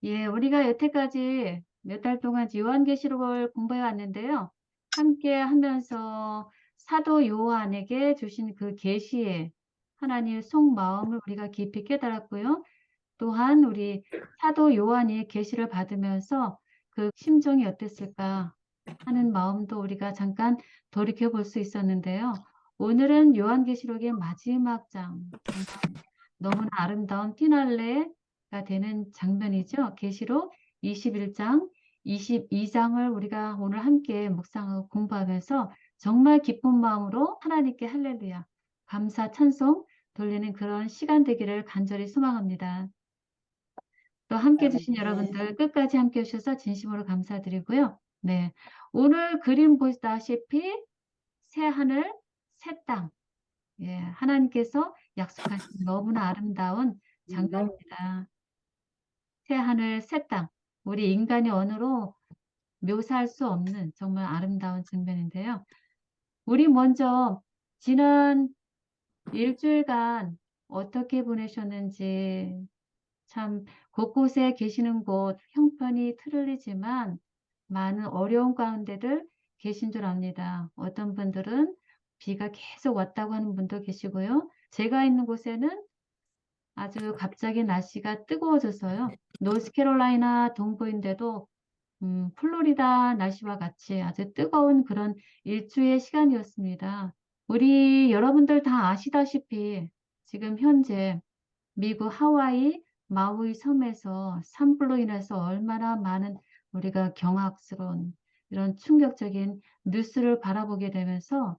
예, 우리가 여태까지 몇 달 동안 요한계시록을 공부해 왔는데요. 함께 하면서 사도 요한에게 주신 그 계시의 하나님의 속마음을 우리가 깊이 깨달았고요. 또한 우리 사도 요한이 계시를 받으면서 그 심정이 어땠을까 하는 마음도 우리가 잠깐 돌이켜 볼 수 있었는데요. 오늘은 요한계시록의 마지막 장, 정말 너무나 아름다운 피날레가 되는 장면이죠. 계시록 21장, 22장을 우리가 오늘 함께 묵상하고 공부하면서 정말 기쁜 마음으로 하나님께 할렐루야, 감사, 찬송 돌리는 그런 시간 되기를 간절히 소망합니다. 또 함께 해주신 아멘. 여러분들 끝까지 함께 해주셔서 진심으로 감사드리고요. 네, 오늘 그림 보시다시피 새 하늘, 새 땅, 예, 하나님께서 약속하신 너무나 아름다운 네. 장면입니다. 새 하늘, 새 땅. 우리 인간의 언어로 묘사할 수 없는 정말 아름다운 장면인데요. 우리 먼저 지난 일주일간 어떻게 보내셨는지 참 곳곳에 계시는 곳 형편이 틀리지만 많은 어려운 가운데들 계신 줄 압니다. 어떤 분들은 비가 계속 왔다고 하는 분도 계시고요. 제가 있는 곳에는 아주 갑자기 날씨가 뜨거워져서요. 노스캐롤라이나 동부인데도 플로리다 날씨와 같이 아주 뜨거운 그런 일주의 시간이었습니다. 우리 여러분들 다 아시다시피 지금 현재 미국 하와이 마우이 섬에서 산불로 인해서 얼마나 많은 우리가 경악스러운 이런 충격적인 뉴스를 바라보게 되면서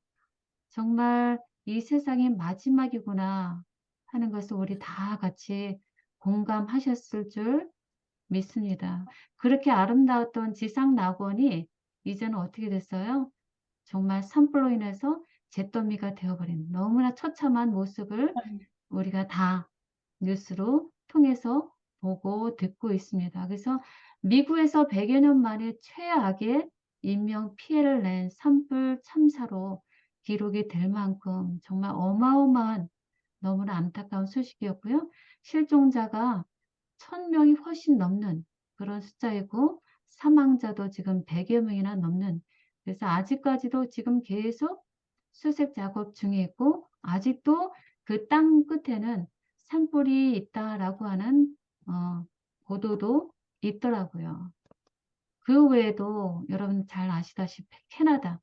정말 이 세상이 마지막이구나 하는 것을 우리 다 같이 공감하셨을 줄 믿습니다. 그렇게 아름다웠던 지상 낙원이 이제는 어떻게 됐어요? 정말 산불로 인해서 잿더미가 되어버린 너무나 처참한 모습을 우리가 다 뉴스로 통해서 보고 듣고 있습니다. 그래서 미국에서 100여 년 만에 최악의 인명 피해를 낸 산불 참사로 기록이 될 만큼 정말 어마어마한 너무나 안타까운 소식이었고요. 실종자가 1000명이 훨씬 넘는 그런 숫자이고 사망자도 지금 100여 명이나 넘는, 그래서 아직까지도 지금 계속 수색 작업 중에 있고 아직도 그 땅 끝에는 산불이 있다라고 하는 보도도 있더라고요. 그 외에도 여러분 잘 아시다시피 캐나다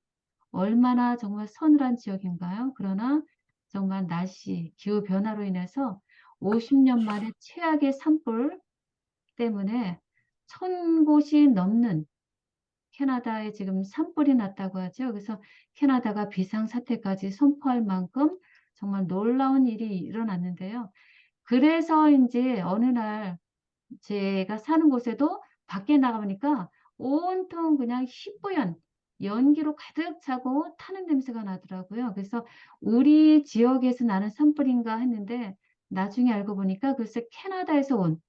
얼마나 정말 서늘한 지역인가요? 그러나 정말 날씨, 기후 변화로 인해서 50년 만에 최악의 산불 때문에 1000곳이 넘는 캐나다에 지금 산불이 났다고 하죠. 그래서 캐나다가 비상사태까지 선포할 만큼 정말 놀라운 일이 일어났는데요. 그래서 이제 어느 날 제가 사는 곳에도 밖에 나가보니까 온통 그냥 희뿌연 연기로 가득 차고 타는 냄새가 나더라고요. 그래서 우리 지역에서 나는 산불인가 했는데 나중에 알고 보니까 글쎄 캐나다에서 온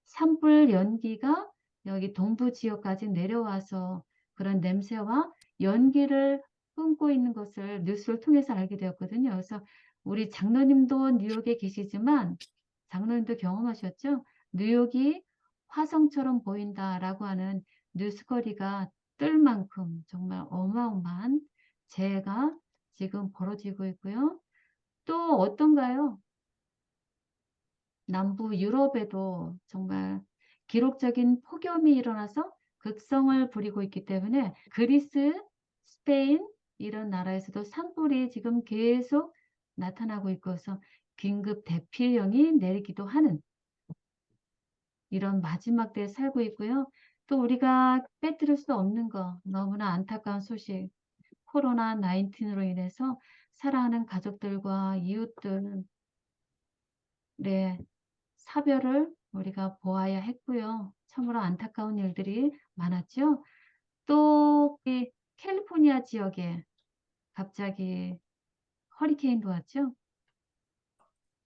산불 연기가 여기 동부 지역까지 내려와서 그런 냄새와 연기를 뿜고 있는 것을 뉴스를 통해서 알게 되었거든요. 그래서 우리 장로님도 뉴욕에 계시지만 장로님도 경험하셨죠? 뉴욕이 화성처럼 보인다라고 하는 뉴스거리가 뜰 만큼 정말 어마어마한 재해가 지금 벌어지고 있고요. 또 어떤가요? 남부 유럽에도 정말 기록적인 폭염이 일어나서 극성을 부리고 있기 때문에 그리스, 스페인 이런 나라에서도 산불이 지금 계속 나타나고 있어서 긴급 대피령이 내리기도 하는 이런 마지막 때에 살고 있고요. 또 우리가 빼뜨릴 수 없는 거 너무나 안타까운 소식, 코로나 19으로 인해서 사랑하는 가족들과 이웃들의 사별을 우리가 보아야 했고요. 참으로 안타까운 일들이 많았죠. 또 이 캘리포니아 지역에 갑자기 허리케인도 왔죠.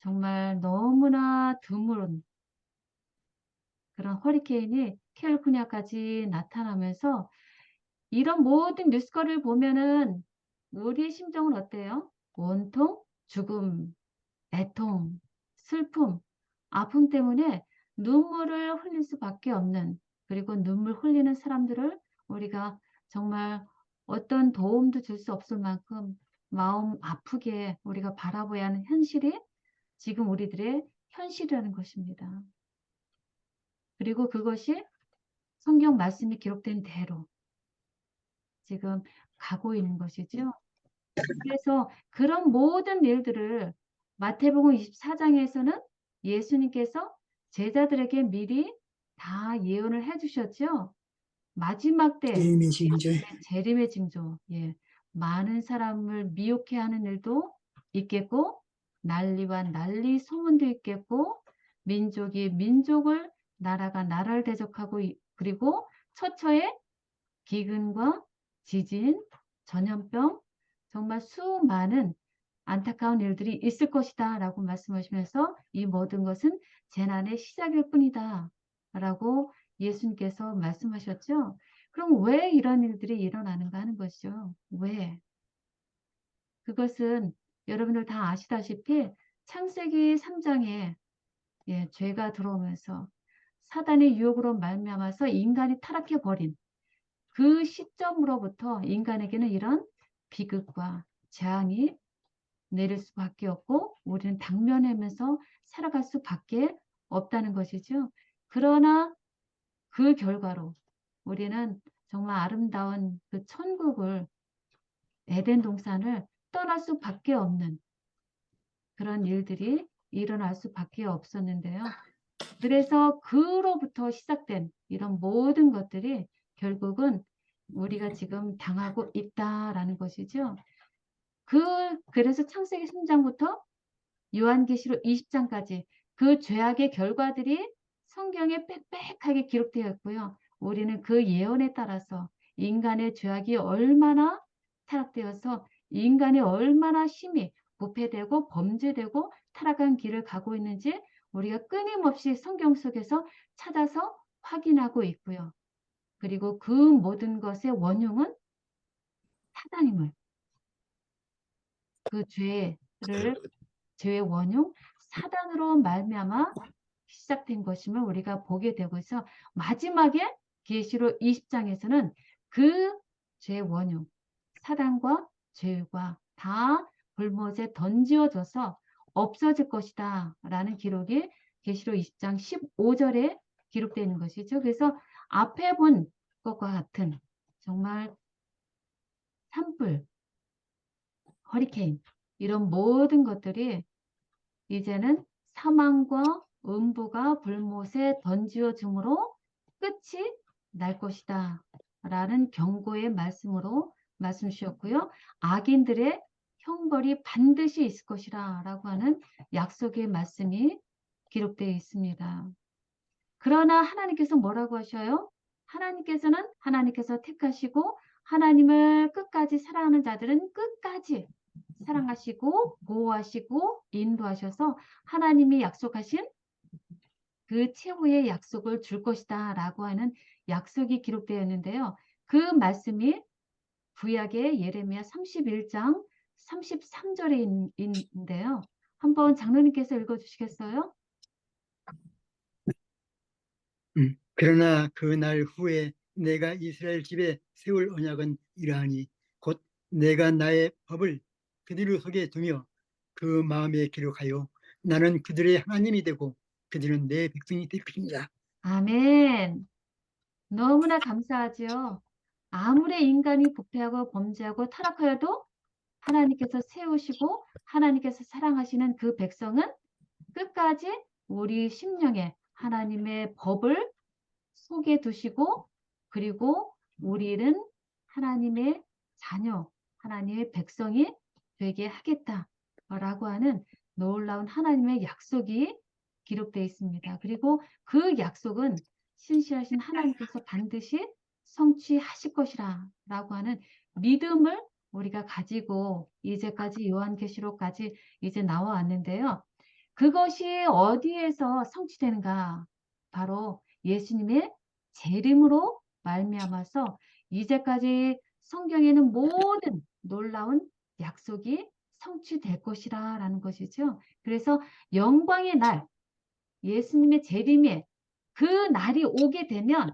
정말 너무나 드문 그런 허리케인이 캘리포니아까지 나타나면서 이런 모든 뉴스거리를 보면은 우리의 심정은 어때요? 온통 죽음, 애통, 슬픔, 아픔 때문에 눈물을 흘릴 수밖에 없는, 그리고 눈물 흘리는 사람들을 우리가 정말 어떤 도움도 줄 수 없을 만큼 마음 아프게 우리가 바라봐야 하는 현실이 지금 우리들의 현실이라는 것입니다. 그리고 그것이 성경 말씀이 기록된 대로 지금 가고 있는 것이죠. 그래서 그런 모든 일들을 마태복음 24장에서는 예수님께서 제자들에게 미리 다 예언을 해 주셨죠. 마지막 때 예수님의 징조. 재림의 징조, 예, 많은 사람을 미혹해 하는 일도 있겠고, 난리와 난리 소문도 있겠고, 민족이 민족을, 나라가 나라를 대적하고, 그리고 처처에 기근과 지진, 전염병, 정말 수많은 안타까운 일들이 있을 것이다 라고 말씀하시면서 이 모든 것은 재난의 시작일 뿐이다 라고 예수님께서 말씀하셨죠. 그럼 왜 이런 일들이 일어나는가 하는 것이죠. 왜? 그것은 여러분들 다 아시다시피 창세기 3장에, 예, 죄가 들어오면서 사단의 유혹으로 말미암아서 인간이 타락해 버린 그 시점으로부터 인간에게는 이런 비극과 재앙이 내릴 수밖에 없고 우리는 당면하면서 살아갈 수밖에 없다는 것이죠. 그러나 그 결과로 우리는 정말 아름다운 그 천국을, 에덴 동산을 떠날 수밖에 없는 그런 일들이 일어날 수밖에 없었는데요. 그래서 그로부터 시작된 이런 모든 것들이 결국은 우리가 지금 당하고 있다라는 것이죠. 그래서 창세기 3장부터 요한계시록 20장까지 그 죄악의 결과들이 성경에 빽빽하게 기록되어 있고요. 우리는 그 예언에 따라서 인간의 죄악이 얼마나 타락되어서 인간이 얼마나 심히 부패되고 범죄되고 타락한 길을 가고 있는지 우리가 끊임없이 성경 속에서 찾아서 확인하고 있고요. 그리고 그 모든 것의 원흉은 사단임을, 그 죄의 원흉 사단으로 말미암아 시작된 것임을 우리가 보게 되고 있어. 마지막에 계시록 20장에서는 그 죄의 원흉 사단과 죄가 다 불못에 던지어져서 없어질 것이다 라는 기록이 계시록 20장 15절에 기록되어 있는 것이죠. 그래서 앞에 본 것과 같은 정말 산불, 허리케인 이런 모든 것들이 이제는 사망과 음부가 불못에 던지어짐으로 끝이 날 것이다 라는 경고의 말씀으로 말씀 주셨고요. 악인들의 형벌이 반드시 있을 것이라 라고 하는 약속의 말씀이 기록되어 있습니다. 그러나 하나님께서 뭐라고 하셔요? 하나님께서 택하시고 하나님을 끝까지 사랑하는 자들은 끝까지 사랑하시고 보호하시고 인도하셔서 하나님이 약속하신 그 최후의 약속을 줄 것이다 라고 하는 약속이 기록되어 있는데요. 그 말씀이 구약의 예레미야 31장 33절에 있는데요. 한번 장로님께서 읽어주시겠어요? 그러나 그 날 후에 내가 이스라엘 집에 세울 언약은 이러하니 곧 내가 나의 법을 그들 속에 두며 그 마음에 기록하여 나는 그들의 하나님이 되고 그들은 내 백성이 될 것입니다. 아멘. 너무나 감사하지요. 아무리 인간이 부패하고 범죄하고 타락하여도 하나님께서 세우시고 하나님께서 사랑하시는 그 백성은 끝까지 우리 심령에 하나님의 법을 속에 두시고 그리고 우리는 하나님의 자녀, 하나님의 백성이 되게 하겠다라고 하는 놀라운 하나님의 약속이 기록되어 있습니다. 그리고 그 약속은 신실하신 하나님께서 반드시 성취하실 것이라 라고 하는 믿음을 우리가 가지고 이제까지 요한계시록까지 이제 나와왔는데요. 그것이 어디에서 성취되는가? 바로 예수님의 재림으로 말미암아서 이제까지 성경에는 모든 놀라운 약속이 성취될 것이라 라는 것이죠. 그래서 영광의 날, 예수님의 재림에 그 날이 오게 되면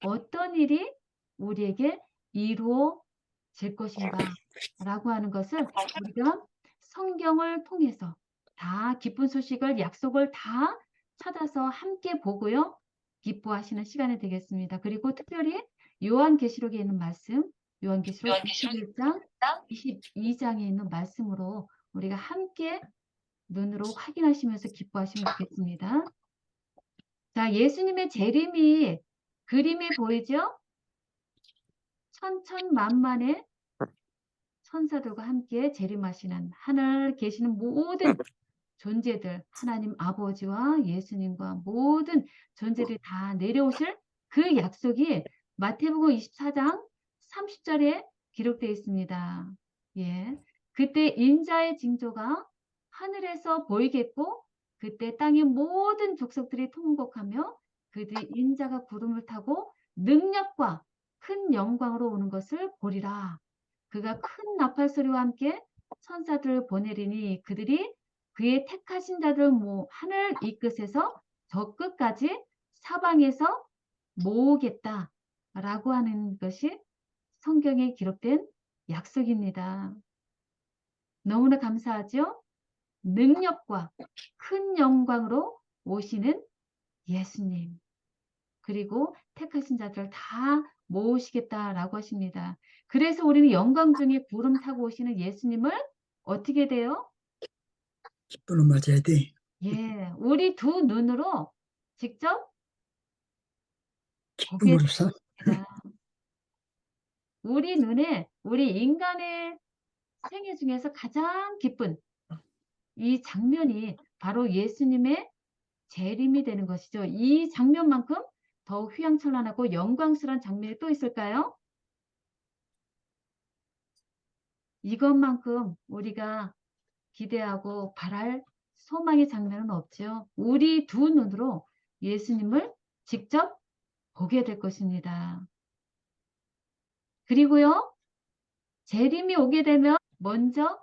어떤 일이 우리에게 이루어질 것인가라고 하는 것을 우리가 성경을 통해서 다 기쁜 소식을 약속을 다 찾아서 함께 보고요. 기뻐하시는 시간이 되겠습니다. 그리고 특별히 요한계시록에 있는 말씀, 요한계시록 21장, 22장에 있는 말씀으로 우리가 함께 눈으로 확인하시면서 기뻐하시면 좋겠습니다. 자, 예수님의 재림이 그림에 보이죠? 천천만만의 천사들과 함께 재림하시는 하늘 계시는 모든 존재들, 하나님 아버지와 예수님과 모든 존재들이 다 내려오실 그 약속이 마태복음 24장 30절에 기록되어 있습니다. 예. 그때 인자의 징조가 하늘에서 보이겠고 그때 땅의 모든 족속들이 통곡하며 그들이 인자가 구름을 타고 능력과 큰 영광으로 오는 것을 보리라. 그가 큰 나팔 소리와 함께 천사들을 보내리니 그들이 그의 택하신 자들 하늘 이 끝에서 저 끝까지 사방에서 모으겠다라고 하는 것이 성경에 기록된 약속입니다. 너무나 감사하죠? 능력과 큰 영광으로 오시는 예수님. 그리고 택하신 자들을 다 모으시겠다라고 하십니다. 그래서 우리는 영광 중에 구름 타고 오시는 예수님을 어떻게 돼요? 기쁨으로 맞아야 돼. 예, 우리 두 눈으로 직접 보게 기쁨으로써. 됩니다. 우리 눈에 우리 인간의 생애 중에서 가장 기쁜 이 장면이 바로 예수님의 재림이 되는 것이죠. 이 장면만큼 더 휘황찬란하고 영광스러운 장면이 또 있을까요? 이것만큼 우리가 기대하고 바랄 소망의 장면은 없죠. 우리 두 눈으로 예수님을 직접 보게 될 것입니다. 그리고요, 재림이 오게 되면 먼저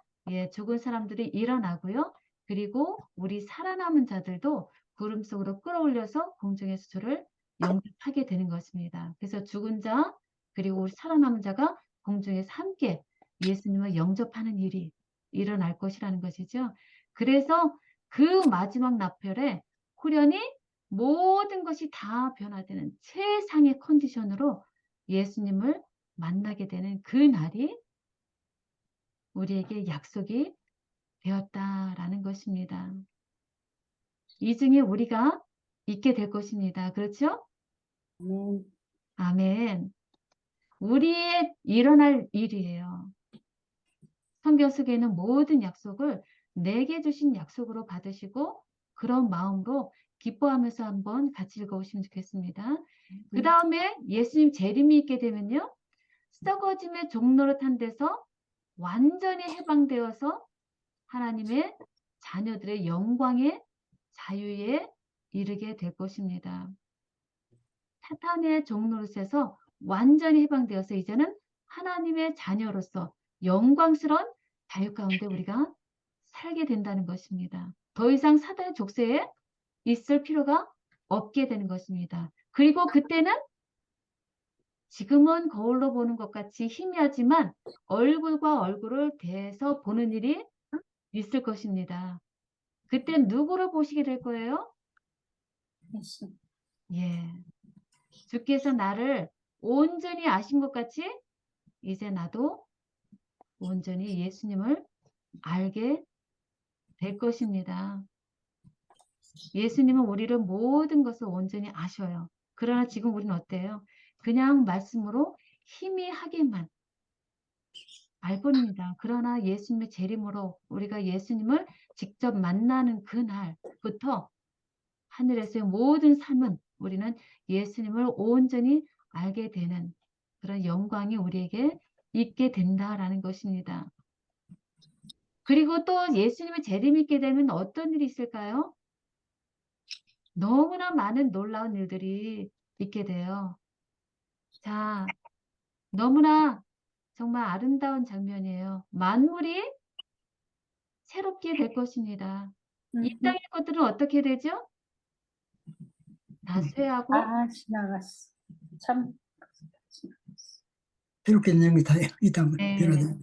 죽은 사람들이 일어나고요. 그리고 우리 살아남은 자들도 구름 속으로 끌어올려서 공중에서 주를 영접하게 되는 것입니다. 그래서 죽은 자 그리고 우리 살아남은 자가 공중에서 함께 예수님을 영접하는 일이 일어날 것이라는 것이죠. 그래서 그 마지막 나팔에 후련히 모든 것이 다 변화되는 최상의 컨디션으로 예수님을 만나게 되는 그 날이 우리에게 약속이 되었다라는 것입니다. 이 중에 우리가 있게 될 것입니다. 그렇죠? 아멘. 우리의 일어날 일이에요. 성경 속에 있는 모든 약속을 내게 주신 약속으로 받으시고 그런 마음으로 기뻐하면서 한번 같이 읽어보시면 좋겠습니다. 그 다음에 예수님 재림이 있게 되면요. 썩어짐의 종노릇한 데서 완전히 해방되어서 하나님의 자녀들의 영광의 자유에 이르게 될 것입니다. 사탄의 종노릇에서 완전히 해방되어서 이제는 하나님의 자녀로서 영광스러운 자유 가운데 우리가 살게 된다는 것입니다. 더 이상 사단의 족쇄에 있을 필요가 없게 되는 것입니다. 그리고 그때는 지금은 거울로 보는 것 같이 희미하지만 얼굴과 얼굴을 대해서 보는 일이 있을 것입니다. 그때 누구를 보시게 될 거예요? 예. 주께서 나를 온전히 아신 것 같이 이제 나도 온전히 예수님을 알게 될 것입니다. 예수님은 우리를 모든 것을 온전히 아셔요. 그러나 지금 우리는 어때요? 그냥 말씀으로 희미하게만 알 뿐입니다. 그러나 예수님의 재림으로 우리가 예수님을 직접 만나는 그날부터 하늘에서의 모든 삶은 우리는 예수님을 온전히 알게 되는 그런 영광이 우리에게 있게 된다라는 것입니다. 그리고 또 예수님의 재림이 있게 되면 어떤 일이 있을까요? 너무나 많은 놀라운 일들이 있게 돼요. 자, 너무나 정말 아름다운 장면이에요. 만물이 새롭게 될 것입니다. 이 땅의 것들은 어떻게 되죠? 다 쇠하고 다 지나갔어. 참 지나갔어. 새롭게 되는 게 다 이따 네, 변화돼.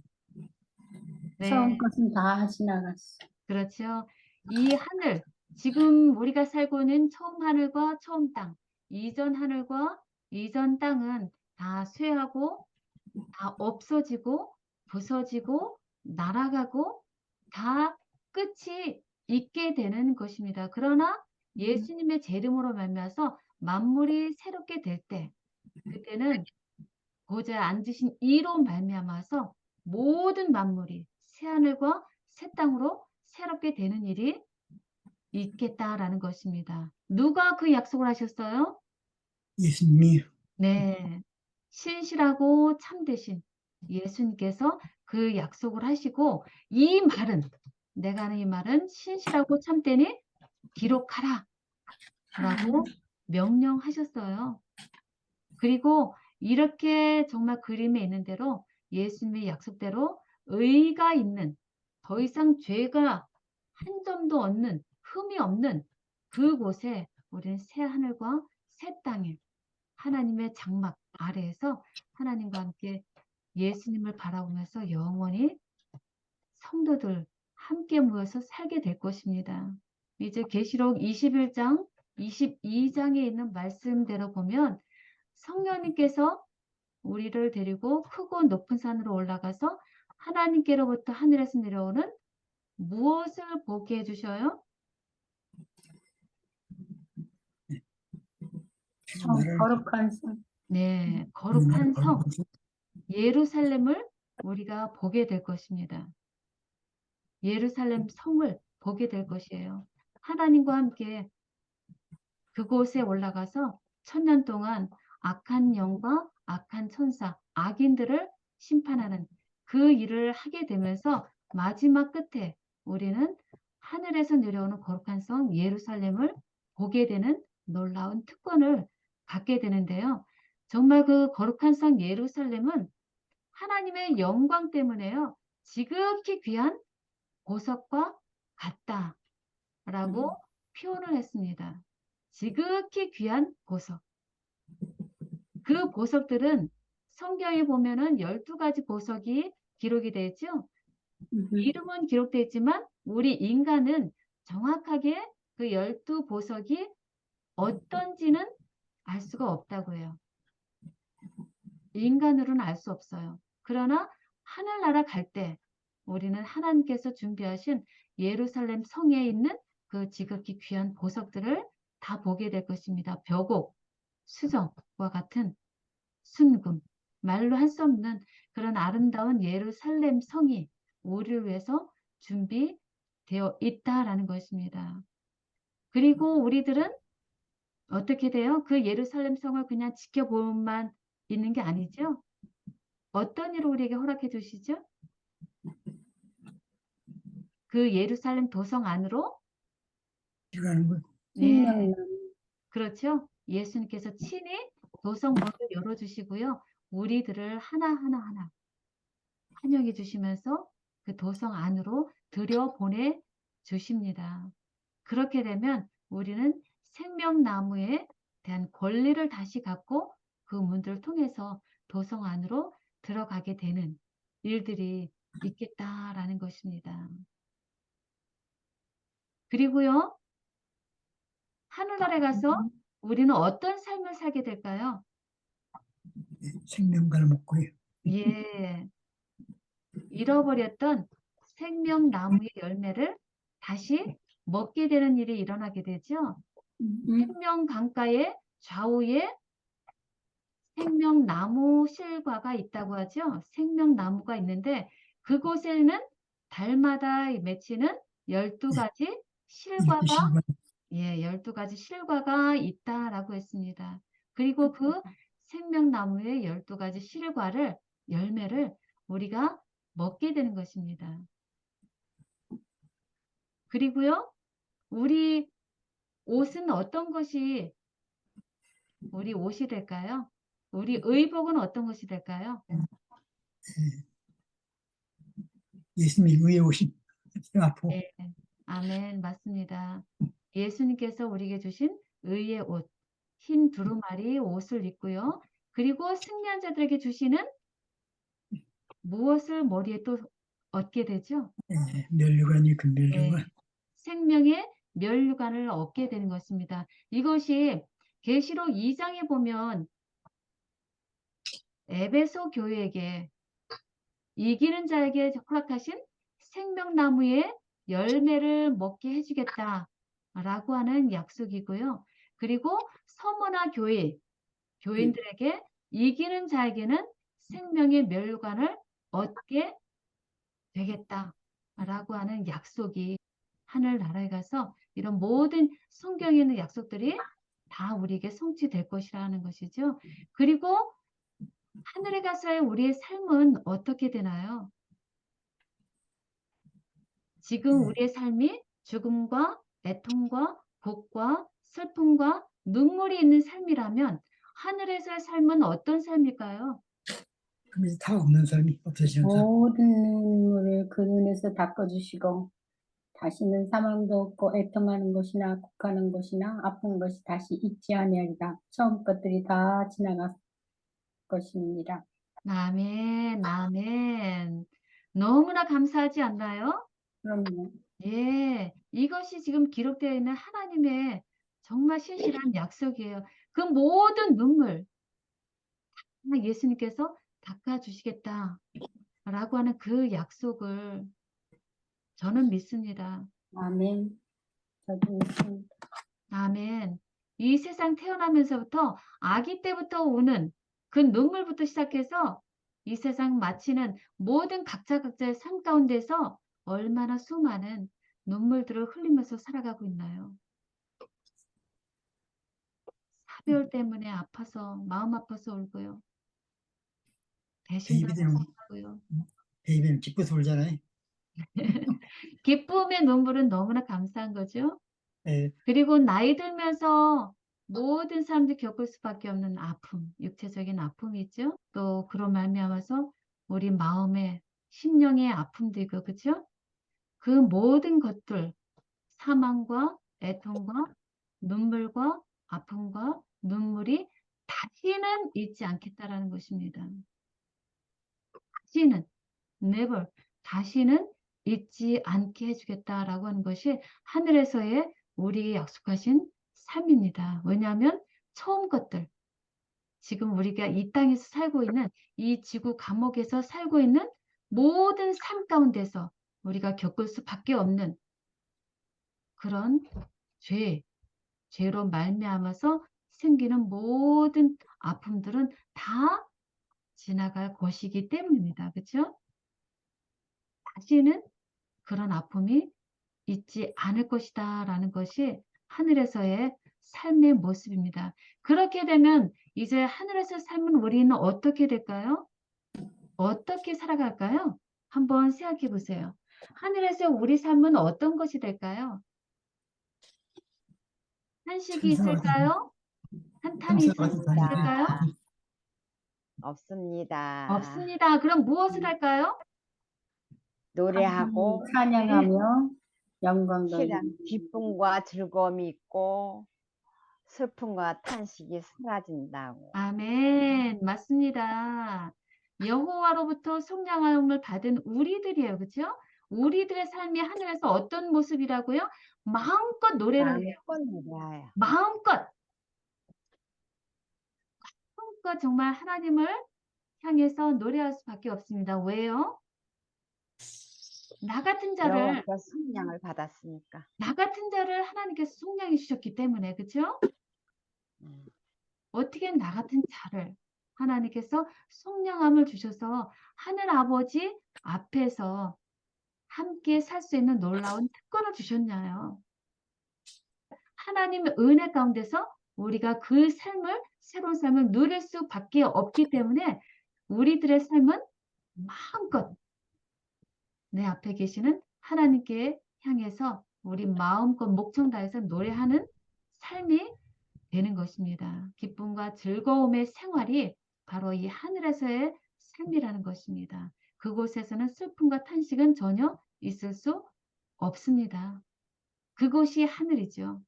처음 네, 것은 다 지나갔어. 그렇죠. 이 하늘, 지금 우리가 살고 있는 처음 하늘과 처음 땅, 이전 하늘과 이전 땅은 다 쇠하고 다 없어지고 부서지고 날아가고 다 끝이 있게 되는 것입니다. 그러나 예수님의 재림으로 말미암아서 만물이 새롭게 될 때, 그때는 보좌에 앉으신 이로 말미암아서 모든 만물이 새하늘과 새 땅으로 새롭게 되는 일이 있겠다라는 것입니다. 누가 그 약속을 하셨어요? 예수님이 네. 신실하고 참되신 예수님께서 그 약속을 하시고 이 말은 내가 하는 이 말은 신실하고 참되니 기록하라 라고 명령하셨어요. 그리고 이렇게 정말 그림에 있는 대로 예수님의 약속대로 의가 있는 더 이상 죄가 한 점도 없는 흠이 없는 그곳에 우리는 새 하늘과 새 땅에 하나님의 장막 아래에서 하나님과 함께 예수님을 바라보면서 영원히 성도들 함께 모여서 살게 될 것입니다. 이제 계시록 21장, 22장에 있는 말씀대로 보면 성령님께서 우리를 데리고 크고 높은 산으로 올라가서 하나님께로부터 하늘에서 내려오는 무엇을 보게 해주셔요? 나를 거룩한 성. 네, 나를 거룩한 성 거룩하게 예루살렘을 우리가 보게 될 것입니다. 예루살렘 성을 보게 될 것이에요. 하나님과 함께 그곳에 올라가서 1000년 동안 악한 영과 악한 천사, 악인들을 심판하는 그 일을 하게 되면서 마지막 끝에 우리는 하늘에서 내려오는 거룩한 성 예루살렘을 보게 되는 놀라운 특권을 갖게 되는데요. 정말 그 거룩한 성 예루살렘은 하나님의 영광 때문에요. 지극히 귀한 보석과 같다라고 표현을 했습니다. 지극히 귀한 보석. 그 보석들은 성경에 보면은 12가지 보석이 기록이 되어 있죠. 이름은 기록되어 있지만 우리 인간은 정확하게 그 12보석이 어떤지는 알 수가 없다고 해요. 인간으로는 알 수 없어요. 그러나 하늘나라 갈 때 우리는 하나님께서 준비하신 예루살렘 성에 있는 그 지극히 귀한 보석들을 다 보게 될 것입니다. 벽옥, 수정과 같은 순금, 말로 할 수 없는 그런 아름다운 예루살렘 성이 우리를 위해서 준비되어 있다라는 것입니다. 그리고 우리들은 어떻게 돼요? 그 예루살렘 성을 그냥 지켜보만 있는 게 아니죠. 어떤 일을 우리에게 허락해 주시죠? 그 예루살렘 도성 안으로 들어가는 거. 네, 생명나무. 그렇죠. 예수님께서 친히 도성 문을 열어주시고요. 우리들을 하나하나 환영해 주시면서 그 도성 안으로 들여보내 주십니다. 그렇게 되면 우리는 생명나무에 대한 권리를 다시 갖고 그 문들을 통해서 도성 안으로 들어가게 되는 일들이 있겠다라는 것입니다. 그리고요, 하늘나라에 가서 우리는 어떤 삶을 살게 될까요? 생명갈 먹고요. 예, 잃어버렸던 생명나무의 열매를 다시 먹게 되는 일이 일어나게 되죠. 생명 강가의 좌우에 생명나무 실과가 있다고 하죠. 생명나무가 있는데 그곳에는 달마다 맺히는 12가지 이렇게 실과가 시간 12가지 실과가 있다라고 했습니다. 그리고 그 생명나무의 12가지 실과를 열매를 우리가 먹게 되는 것입니다. 그리고요. 우리 옷은 어떤 것이 우리 옷이 될까요? 우리 의복은 어떤 것이 될까요? 예수님 위에 오신 앞으로 네. 아멘. 맞습니다. 예수님께서 우리에게 주신 의의 옷. 흰 두루마리 옷을 입고요. 그리고 승리한 자들에게 주시는 무엇을 머리에 또 얻게 되죠? 예, 멸류관이 그 네. 멸류관. 생명의 멸류관을 얻게 되는 것입니다. 이것이 계시록 2장에 보면 에베소 교회에게 이기는 자에게 허락하신 생명나무의 열매를 먹게 해주겠다라고 하는 약속이고요. 그리고 서머나 교인들에게 이기는 자에게는 생명의 멸류관을 얻게 되겠다라고 하는 약속이 하늘나라에 가서 이런 모든 성경에 있는 약속들이 다 우리에게 성취될 것이라는 것이죠. 그리고 하늘에 가서의 우리의 삶은 어떻게 되나요? 지금 우리의 삶이 죽음과 애통과 곡과 슬픔과 눈물이 있는 삶이라면 하늘에서의 삶은 어떤 삶일까요? 그게 다 없는 삶이 없어지는 삶. 모든 눈물을 그 눈에서 닦아주시고 다시는 사망도 없고 애통하는 것이나 곡하는 것이나 아픈 것이 다시 있지 아니하리라. 처음 것들이 다 지나갈 것입니다. 아멘, 아멘. 너무나 감사하지 않나요? 그럼요. 예, 이것이 지금 기록되어 있는 하나님의 정말 신실한 약속이에요. 그 모든 눈물 다 예수님께서 닦아주시겠다라고 하는 그 약속을 저는 믿습니다. 아멘. 저도 믿습니다. 아멘. 이 세상 태어나면서부터 아기 때부터 오는 그 눈물부터 시작해서 이 세상 마치는 모든 각자의 삶 가운데서 얼마나 수많은 눈물들을 흘리면서 살아가고 있나요? 사별 때문에 아파서 마음 아파서 울고요. 배신당해서 베이비들은 울고요. 베이비는 기뻐서 울잖아요. 기쁨의 눈물은 너무나 감사한 거죠. 예, 그리고 나이 들면서 모든 사람들이 겪을 수밖에 없는 아픔, 육체적인 아픔이 있죠. 또 그런 말미암아서 우리 마음의 심령의 아픔도 있고, 그죠? 그 모든 것들, 사망과 애통과 눈물과 아픔과 눈물이 다시는 있지 않겠다라는 것입니다. 다시는, never, 다시는 잊지 않게 해주겠다라고 하는 것이 하늘에서의 우리에게 약속하신 삶입니다. 왜냐하면 처음 것들, 지금 우리가 이 땅에서 살고 있는 이 지구 감옥에서 살고 있는 모든 삶 가운데서 우리가 겪을 수밖에 없는 그런 죄로 말미암아서 생기는 모든 아픔들은 다 지나갈 것이기 때문입니다. 그렇죠? 다시는 그런 아픔이 있지 않을 것이다 라는 것이 하늘에서의 삶의 모습입니다. 그렇게 되면 이제 하늘에서 삶은 우리는 어떻게 될까요? 어떻게 살아갈까요? 한번 생각해 보세요. 하늘에서 우리 삶은 어떤 것이 될까요? 한식이 천사 같은 있을까요? 한탄이 천사 같은 삶이 있을까요? 없습니다. 없습니다. 그럼 무엇을 할까요? 노래하고 찬양하며 영광 희랑, 돌리는 기쁨과 즐거움이 있고 슬픔과 탄식이 사라진다고. 아멘. 맞습니다. 여호와로부터 속량함을 받은 우리들이에요. 그렇죠? 우리들의 삶이 하늘에서 어떤 모습이라고요? 마음껏 노래를 해요. 마음껏 노래하여. 마음껏 정말 하나님을 향해서 노래할 수밖에 없습니다. 왜요? 나 같은 자를 여호와께 성량을 받았으니까. 하나님께서 속량해 주셨기 때문에, 그렇죠? 어떻게 나 같은 자를 하나님께서 속량함을 주셔서 하늘 아버지 앞에서 함께 살 수 있는 놀라운 특권을 주셨냐요. 하나님의 은혜 가운데서 우리가 그 삶을, 새로운 삶을 누릴 수밖에 없기 때문에 우리들의 삶은 마음껏 내 앞에 계시는 하나님께 향해서 우리 마음껏 목청 다해서 노래하는 삶이 되는 것입니다. 기쁨과 즐거움의 생활이 바로 이 하늘에서의 삶이라는 것입니다. 그곳에서는 슬픔과 탄식은 전혀 있을 수 없습니다. 그곳이 하늘이죠.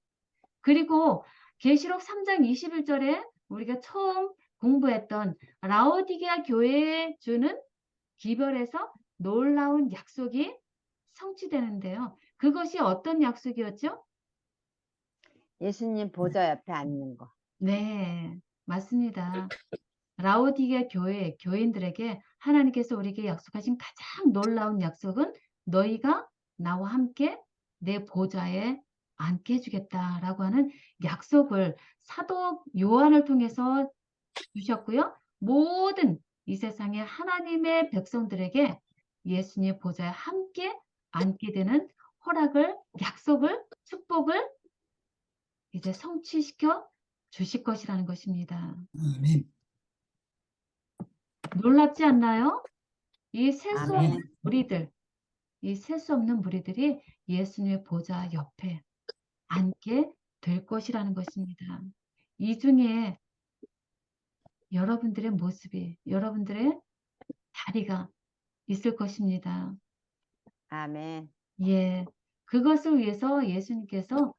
그리고 계시록 3장 21절에 우리가 처음 공부했던 라오디게아 교회에 주는 기별에서 놀라운 약속이 성취되는데요. 그것이 어떤 약속이었죠? 예수님 보좌 옆에 앉는 거. 네, 맞습니다. 라오디게아 교회 교인들에게 하나님께서 우리에게 약속하신 가장 놀라운 약속은 너희가 나와 함께 내 보좌에 앉게 해주겠다라고 하는 약속을 사도 요한을 통해서 주셨고요. 모든 이 세상의 하나님의 백성들에게 예수님의 보좌에 함께 앉게 되는 허락을, 약속을, 축복을 이제 성취시켜 주실 것이라는 것입니다. 아멘. 놀랍지 않나요? 이 셀 수 없는 아멘. 무리들, 이 셀 수 없는 무리들이 예수님의 보좌 옆에 앉게 될 것이라는 것입니다. 이 중에 여러분들의 모습이, 여러분들의 자리가 있을 것입니다. 아멘. 예, 그것을 위해서 예수님께서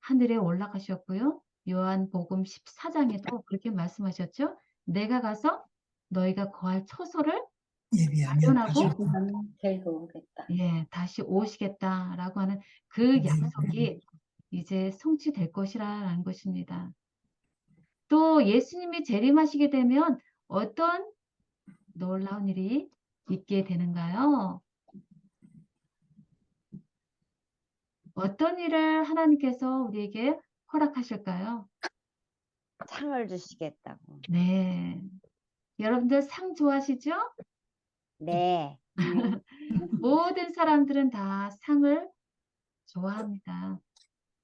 하늘에 올라가셨고요. 요한복음 14장에도 그렇게 말씀하셨죠. 내가 가서 너희가 거할 처소를 예비하면 마련하고 하셨다. 예비하면 데려오겠다. 예, 다시 오시겠다라고 하는 그 네. 약속이 이제 성취될 것이라는 것입니다. 또 예수님이 재림하시게 되면 어떤 놀라운 일이 있게 되는가요? 어떤 일을 하나님께서 우리에게 허락하실까요? 상을 주시겠다고. 네. 여러분들 상 좋아하시죠? 네. 모든 사람들은 다 상을 좋아합니다.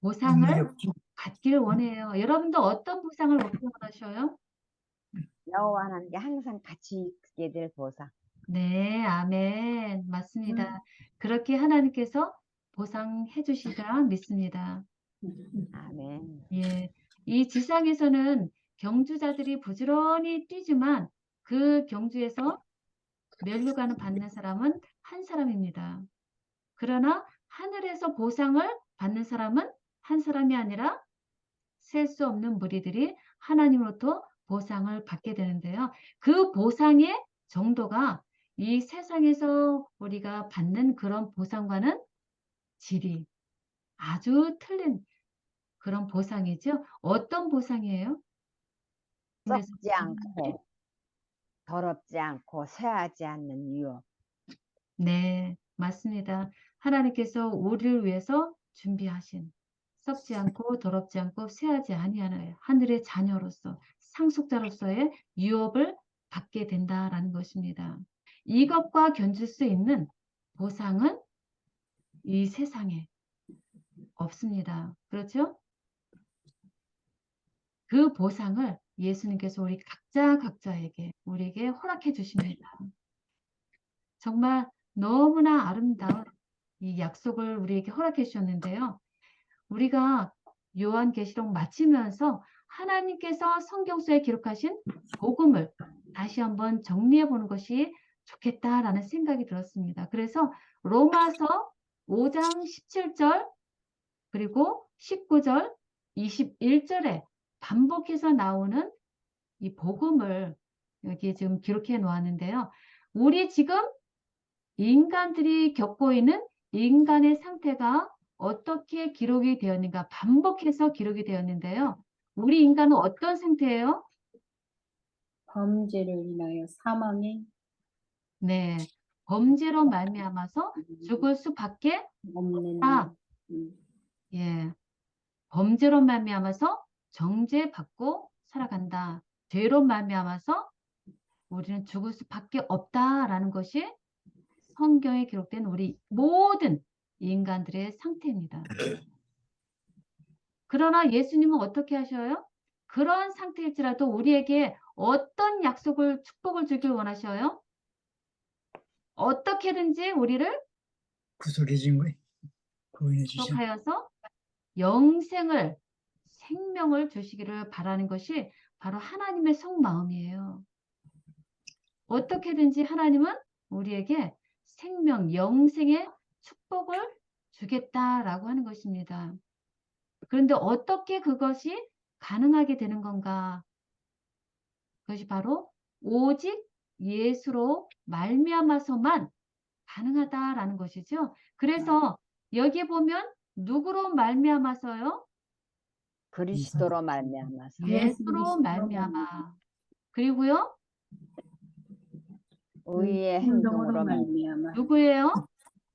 보상을 인내롭죠. 받길 원해요. 여러분도 어떤 보상을 받길 원하셔요? 여호와 하나님께 항상 같이 있게 될 보상. 네, 아멘. 맞습니다. 그렇게 하나님께서 보상해 주시리라 믿습니다. 아멘. 예. 이 지상에서는 경주자들이 부지런히 뛰지만 그 경주에서 면류관을 받는 사람은 한 사람입니다. 그러나 하늘에서 보상을 받는 사람은 한 사람이 아니라 셀 수 없는 무리들이 하나님으로부터 보상을 받게 되는데요. 그 보상의 정도가 이 세상에서 우리가 받는 그런 보상과는 질이 아주 틀린 그런 보상이죠. 어떤 보상이에요? 그래서 썩지 않고 더럽지 않고 쇠하지 않는 유업. 네, 맞습니다. 하나님께서 우리를 위해서 준비하신 썩지 않고 더럽지 않고 쇠하지 아니하는 하늘의 자녀로서 상속자로서의 유업을 받게 된다라는 것입니다. 이것과 견줄 수 있는 보상은 이 세상에 없습니다. 그렇죠? 그 보상을 예수님께서 우리 각자에게 우리에게 허락해 주십니다. 정말 너무나 아름다운 이 약속을 우리에게 허락해 주셨는데요. 우리가 요한계시록 마치면서 하나님께서 성경서에 기록하신 복음을 다시 한번 정리해 보는 것이 좋겠다라는 생각이 들었습니다. 그래서 로마서 5장 17절 그리고 19절, 21절에 반복해서 나오는 이 복음을 여기 지금 기록해 놓았는데요. 우리 지금 인간들이 겪고 있는 인간의 상태가 어떻게 기록이 되었는가 반복해서 기록이 되었는데요. 우리 인간은 어떤 상태예요? 범죄를 인하여 사망에 네, 범죄로 말미암아서 죽을 수밖에 없는 없다. 음, 예, 범죄로 말미암아서 정죄받고 살아간다. 죄로 말미암아서 우리는 죽을 수밖에 없다라는 것이 성경에 기록된 우리 모든 인간들의 상태입니다. 그러나 예수님은 어떻게 하셔요? 그런 상태일지라도 우리에게 어떤 약속을, 축복을 주길 원하셔요? 어떻게든지 우리를 구속해 준 거예요. 구원해 주셔. 축복하여서 영생을, 생명을 주시기를 바라는 것이 바로 하나님의 속마음이에요. 어떻게든지 하나님은 우리에게 생명, 영생의 축복을 주겠다라고 하는 것입니다. 그런데 어떻게 그것이 가능하게 되는 건가? 그것이 바로 오직 예수로 말미암아서만 가능하다라는 것이죠. 그래서 여기에 보면 누구로 말미암아서요? 그리스도로 말미암아서 예수 예수로 그리스도로 말미암아. 그리고요, 의의 행동으로 행동으로 말미암아 누구예요?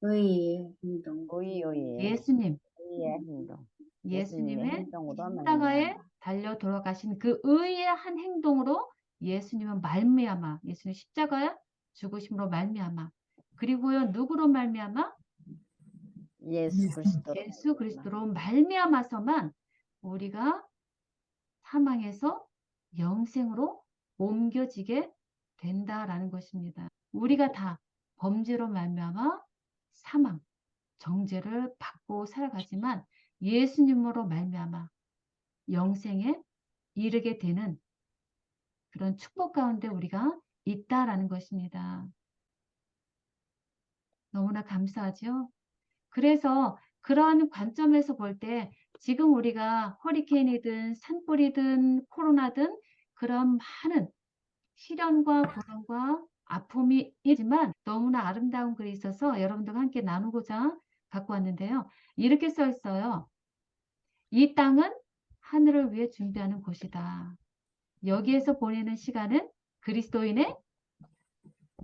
의의 행동 의의 예수님. 의의 행동 예수님의 예수님의 행동으로 십자가에 말미암아 달려 돌아가신 그 의의 한 행동으로 예수님은 말미암아, 예수님 십자가에 죽으심으로 말미암아. 그리고요, 누구로 말미암아? 예수 그리스도로 예수 말미암아. 그리스도로 말미암아서만 우리가 사망에서 영생으로 옮겨지게 된다라는 것입니다. 우리가 다 범죄로 말미암아 사망, 정죄를 받고 살아가지만 예수님으로 말미암아 영생에 이르게 되는 그런 축복 가운데 우리가 있다라는 것입니다. 너무나 감사하죠? 그래서 그러한 관점에서 볼 때 지금 우리가 허리케인이든 산불이든 코로나든 그런 많은 시련과 고난과 아픔이 있지만 너무나 아름다운 글이 있어서 여러분들과 함께 나누고자 갖고 왔는데요. 이렇게 써 있어요. 이 땅은 하늘을 위해 준비하는 곳이다. 여기에서 보내는 시간은 그리스도인의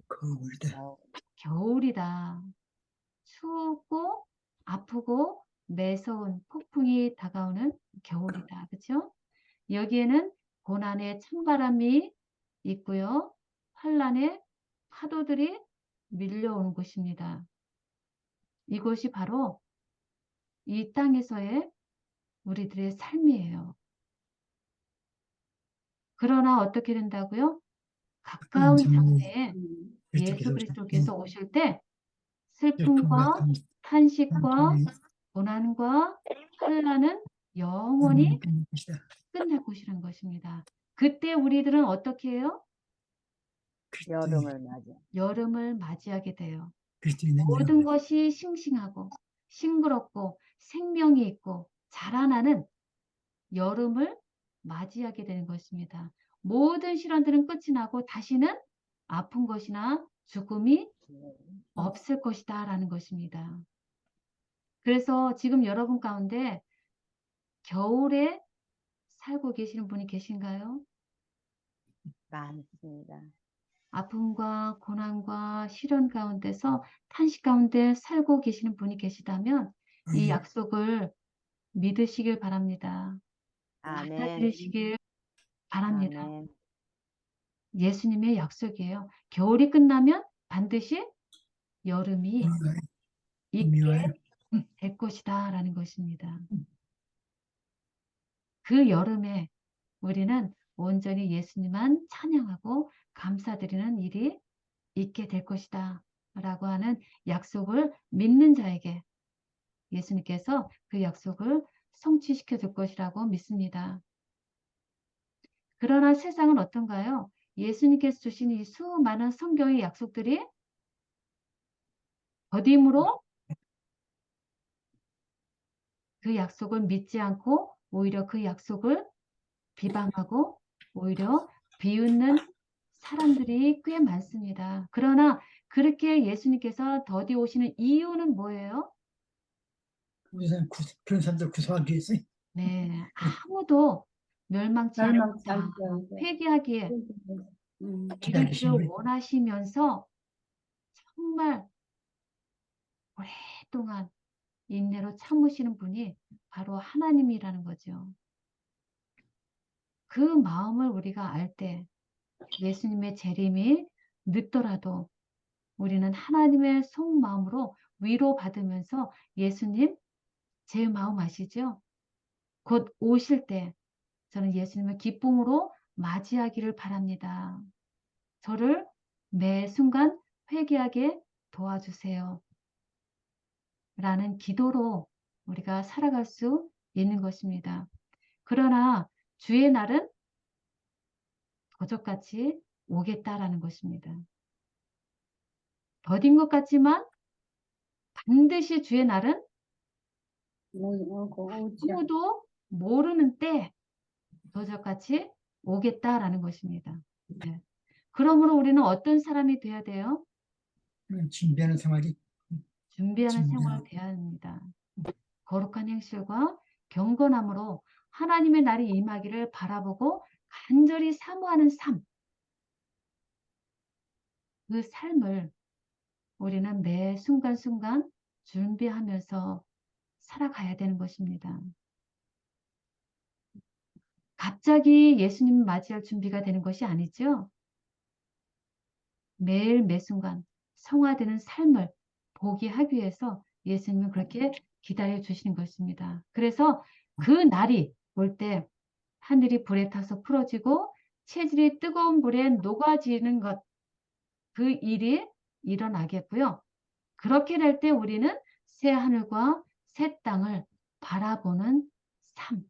거울이다. 겨울이다. 추우고 아프고 매서운 폭풍이 다가오는 겨울이다. 그렇죠? 여기에는 고난의 찬바람이 있고요. 환란의 파도들이 밀려오는 곳입니다. 이곳이 바로 이 땅에서의 우리들의 삶이에요. 그러나 어떻게 된다고요? 가까운 장래에 예수 그리스도께서 오실 때 슬픔과 탄식과 고난과 환란은 영원히 끝날 것이라는 것입니다. 그때 우리들은 어떻게 해요? 여름을 맞아 여름을 맞이하게 돼요. 그리스도인은 모든 것이 싱싱하고 싱그럽고 생명이 있고 자라나는 여름을 맞이하게 되는 것입니다. 모든 시련들은 끝이 나고 다시는 아픈 것이나 죽음이 없을 것이다 라는 것입니다. 그래서 지금 여러분 가운데 겨울에 살고 계시는 분이 계신가요? 많습니다. 아픔과 고난과 시련 가운데서 탄식 가운데 살고 계시는 분이 계시다면 이 약속을 믿으시길 바랍니다. 아멘 받아들이시길 바랍니다. 아멘 예수님의 약속이에요. 겨울이 끝나면 반드시 여름이 있게 될 것이다 라는 것입니다. 그 여름에 우리는 온전히 예수님만 찬양하고 감사드리는 일이 있게 될 것이다 라고 하는 약속을 믿는 자에게 예수님께서 그 약속을 성취시켜 줄 것이라고 믿습니다. 그러나 세상은 어떤가요? 예수님께서 주신 이 수많은 성경의 약속들이 더딤으로 그 약속을 믿지 않고 오히려 그 약속을 비방하고 오히려 비웃는 사람들이 꽤 많습니다. 그러나 그렇게 예수님께서 더디 오시는 이유는 뭐예요? 그런 사람들 구속하기 위해서. 네, 아무도 멸망치 멸망치 않고 않게 하고 회개하기에 기다리시는 이르기를 거예요. 원하시면서 정말 오랫동안 인내로 참으시는 분이 바로 하나님이라는 거죠. 그 마음을 우리가 알 때 예수님의 재림이 늦더라도 우리는 하나님의 속마음으로 위로받으면서 예수님 제 마음 아시죠? 곧 오실 때 저는 예수님을 기쁨으로 맞이하기를 바랍니다. 저를 매 순간 회개하게 도와주세요. 라는 기도로 우리가 살아갈 수 있는 것입니다. 그러나 주의 날은 거적같이 오겠다라는 것입니다. 더딘 것 같지만 반드시 주의 날은 오고 오지 않고 아무도 모르는 때 도적같이 오겠다라는 것입니다. 네. 그러므로 우리는 어떤 사람이 돼야 돼요? 준비하는 생활이 준비하는 준비하는 생활을 돼야 합니다. 거룩한 행실과 경건함으로 하나님의 날이 임하기를 바라보고 간절히 사모하는 삶, 그 삶을 우리는 매 순간순간 준비하면서 살아가야 되는 것입니다. 갑자기 예수님 맞이할 준비가 되는 것이 아니죠. 매일 매 순간 성화되는 삶을 보게 하기 위해서 예수님은 그렇게 기다려 주시는 것입니다. 그래서 그 날이 올 때 하늘이 불에 타서 풀어지고 체질이 뜨거운 불에 녹아지는 것, 그 일이 일어나겠고요. 그렇게 될 때 우리는 새 하늘과 새 땅을 바라보는 삶,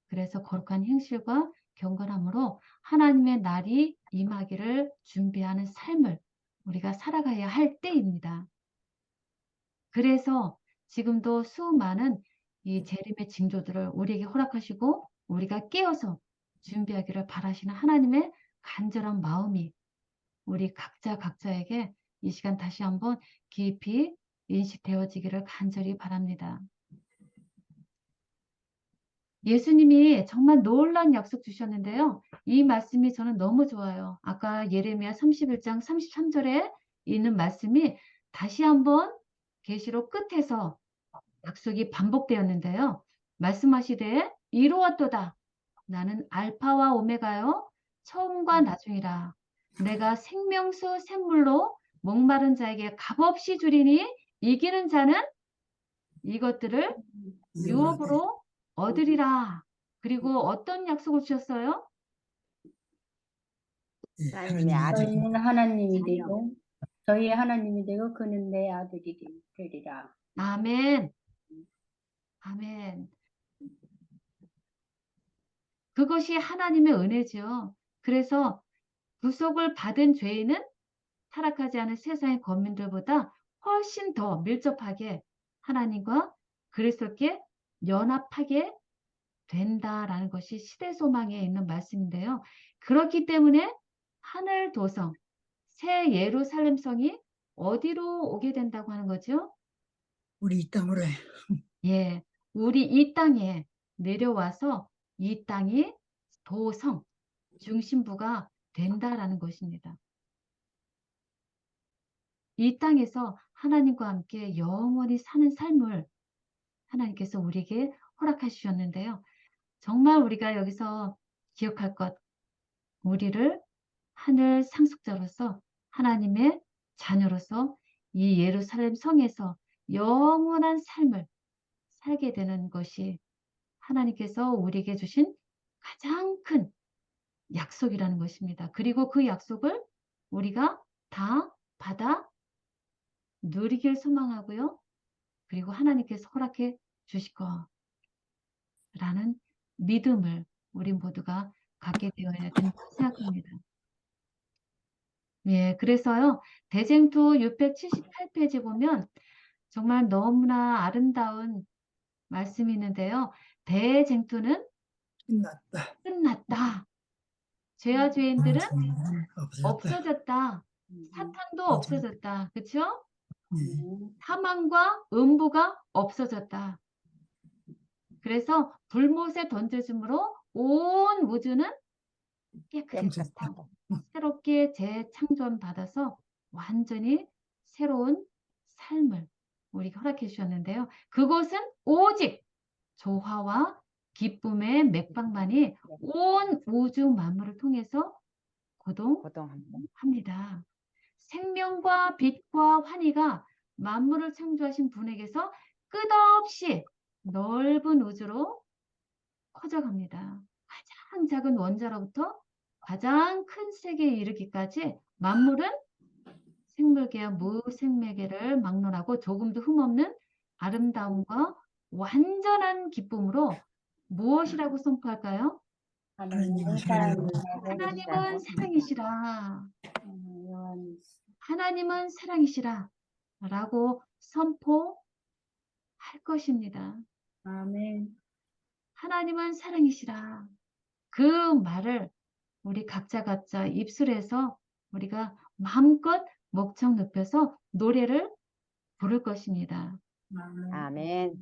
그래서 거룩한 행실과 경건함으로 하나님의 날이 임하기를 준비하는 삶을 우리가 살아가야 할 때입니다. 그래서 지금도 수많은 이 재림의 징조들을 우리에게 허락하시고 우리가 깨어서 준비하기를 바라시는 하나님의 간절한 마음이 우리 각자에게 이 시간 다시 한번 깊이 인식되어지기를 간절히 바랍니다. 예수님이 정말 놀라운 약속 주셨는데요. 이 말씀이 저는 너무 좋아요. 아까 예레미야 31장 33절에 있는 말씀이 다시 한번 계시록 끝에서 약속이 반복되었는데요. 말씀하시되 이루었도다. 나는 알파와 오메가요. 처음과 나중이라. 내가 생명수 샘물로 목마른 자에게 값없이 주리니 이기는 자는 이것들을 유업으로 얻으리라. 그리고 어떤 약속을 주셨어요? 하나님의 저희는 아들 하나님이 자녀. 되고 저희의 하나님이 되고 그는 내 아들이 되리라. 아멘. 아멘. 그것이 하나님의 은혜죠. 그래서 구속을 받은 죄인은 타락하지 않은 세상의 거민들보다 훨씬 더 밀접하게 하나님과 그리스도께 연합하게 된다라는 것이 시대 소망에 있는 말씀인데요. 그렇기 때문에 하늘 도성, 새 예루살렘 성이 어디로 오게 된다고 하는 거죠? 우리 이 땅으로 예, 우리 이 땅에 내려와서 이 땅이 도성, 중심부가 된다라는 것입니다. 이 땅에서 하나님과 함께 영원히 사는 삶을 하나님께서 우리에게 허락하셨는데요. 정말 우리가 여기서 기억할 것, 우리를 하늘 상속자로서 하나님의 자녀로서 이 예루살렘 성에서 영원한 삶을 살게 되는 것이 하나님께서 우리에게 주신 가장 큰 약속이라는 것입니다. 그리고 그 약속을 우리가 다 받아 누리길 소망하고요. 그리고 하나님께서 허락해 주실 거라는 믿음을 우리 모두가 갖게 되어야 된다고 생각합니다. 예, 그래서요, 대쟁투 678페이지 보면 정말 너무나 아름다운 말씀이 있는데요. 대쟁투는 끝났다. 끝났다. 죄와 죄인들은 없어졌다. 없어졌다. 사탄도 없어졌다. 그렇죠? 예. 사망과 음부가 없어졌다. 그래서 불못에 던져줌으로 온 우주는 깨끗하고 새롭게 재창조받아서 완전히 새로운 삶을 우리에게 허락해 주셨는데요. 그것은 오직 조화와 기쁨의 맥박만이 온 우주 만물을 통해서 고동합니다. 고동합니다. 생명과 빛과 환희가 만물을 창조하신 분에게서 끝없이 넓은 우주로 커져갑니다. 가장 작은 원자로부터 가장 큰 세계에 이르기까지 만물은 생물계와 무생물계를 막론하고 조금도 흠없는 아름다움과 완전한 기쁨으로 무엇이라고 선포할까요? 하나님은 하나님은 사랑이시라. 요한 하나님은 사랑이시라. 라고 선포할 것입니다. 아멘. 하나님은 사랑이시라. 그 말을 우리 각자 입술에서 우리가 마음껏 목청 높여서 노래를 부를 것입니다. 아멘.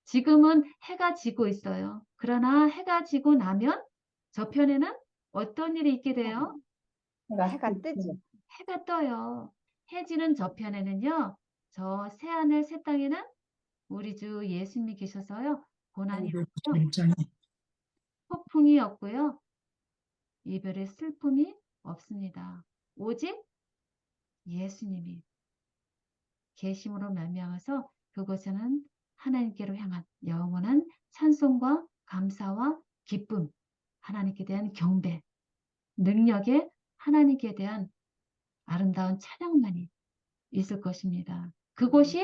지금은 해가 지고 있어요. 그러나 해가 지고 나면 저편에는 어떤 일이 있게 돼요? 해가 뜨지. 해가 떠요. 해 지는 저편에는요. 저 새하늘 새 땅에는 우리 주 예수님이 계셔서요. 고난이 없고요. 폭풍이 없고요. 이별의 슬픔이 없습니다. 오직 예수님이 계심으로 말미암아서 그곳에는 하나님께로 향한 영원한 찬송과 감사와 기쁨, 하나님께 대한 경배, 능력의 하나님께 대한 아름다운 찬양만이 있을 것입니다. 그곳이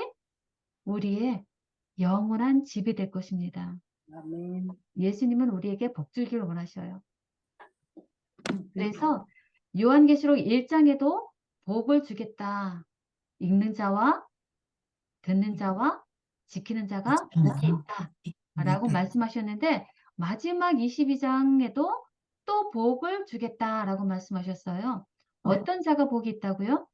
우리의 영원한 집이 될 것입니다. 아멘. 예수님은 우리에게 복 주기를 원하셔요. 그래서 요한계시록 1장에도 복을 주겠다. 읽는 자와 듣는 자와 지키는 자가 복이 있다. 라고 말씀하셨는데 마지막 22장에도 또 복을 주겠다라고 말씀하셨어요. 어떤 자가 복이 있다고요?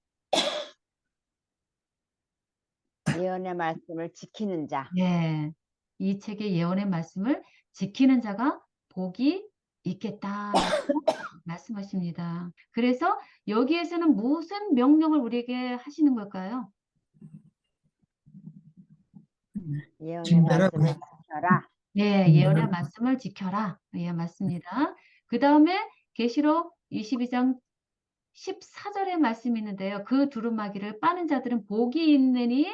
예언의 말씀을 지키는 자. 네. 이 책의 예언의 말씀을 지키는 자가 복이 있겠다라고 말씀하십니다. 그래서 여기에서는 무슨 명령을 우리에게 하시는 걸까요? 예언의 증거라고. 말씀을 지켜라. 네, 예언의 말씀을 지켜라. 예, 맞습니다. 그 다음에 계시록 22장 14절의 말씀이 있는데요. 그 두루마기를 빠는 자들은 복이 있느니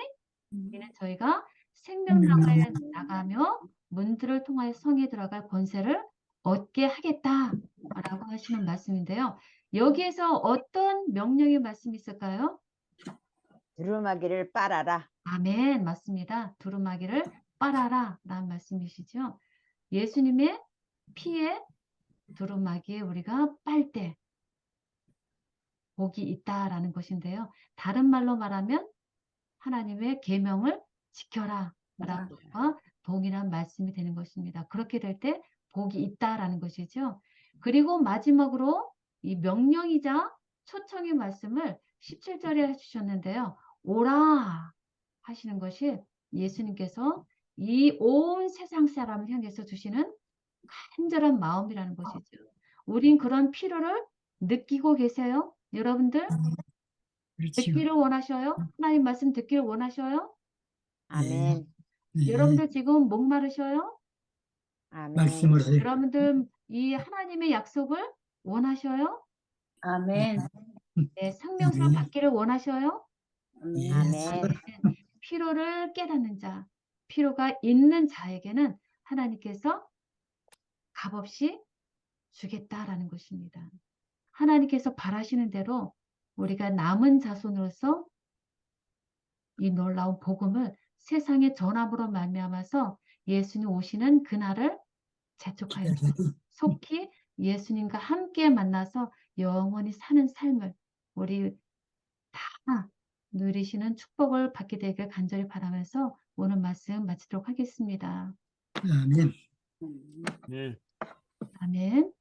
이는 저희가 생명나라에 나가며 문들을 통하여 성에 들어갈 권세를 얻게 하겠다라고 하시는 말씀인데요. 여기에서 어떤 명령의 말씀이 있을까요? 두루마기를 빨아라. 아멘, 맞습니다. 두루마기를 빨아라 라는 말씀이시죠. 예수님의 피에 두루마기에 우리가 빨 때 복이 있다라는 것인데요. 다른 말로 말하면 하나님의 계명을 지켜라 라고 동일한 말씀이 되는 것입니다. 그렇게 될 때 복이 있다라는 것이죠. 그리고 마지막으로 이 명령이자 초청의 말씀을 17절에 해주셨는데요. 오라 하시는 것이 예수님께서 이 온 세상 사람을 향해서 주시는 간절한 마음이라는 것이죠. 우린 그런 필요를 느끼고 계세요? 여러분들 그렇지요. 듣기를 원하셔요? 하나님 말씀 듣기를 원하셔요? 아멘. 네. 여러분들 지금 목마르셔요? 아멘. 말씀을 해요. 여러분들 이 하나님의 약속을 원하셔요? 아멘. 네, 생명수를 네. 받기를 원하셔요? 아멘. 아멘. 피로를 깨닫는 자, 피로가 있는 자에게는 하나님께서 값없이 주겠다라는 것입니다. 하나님께서 바라시는 대로 우리가 남은 자손으로서 이 놀라운 복음을 세상에 전함으로 말미암아서 예수님 오시는 그날을 재촉하여 속히 예수님과 함께 만나서 영원히 사는 삶을 우리 다 누리시는 축복을 받게 되길 간절히 바라면서 오늘 말씀 마치도록 하겠습니다. 아멘. 음. 네. 아멘.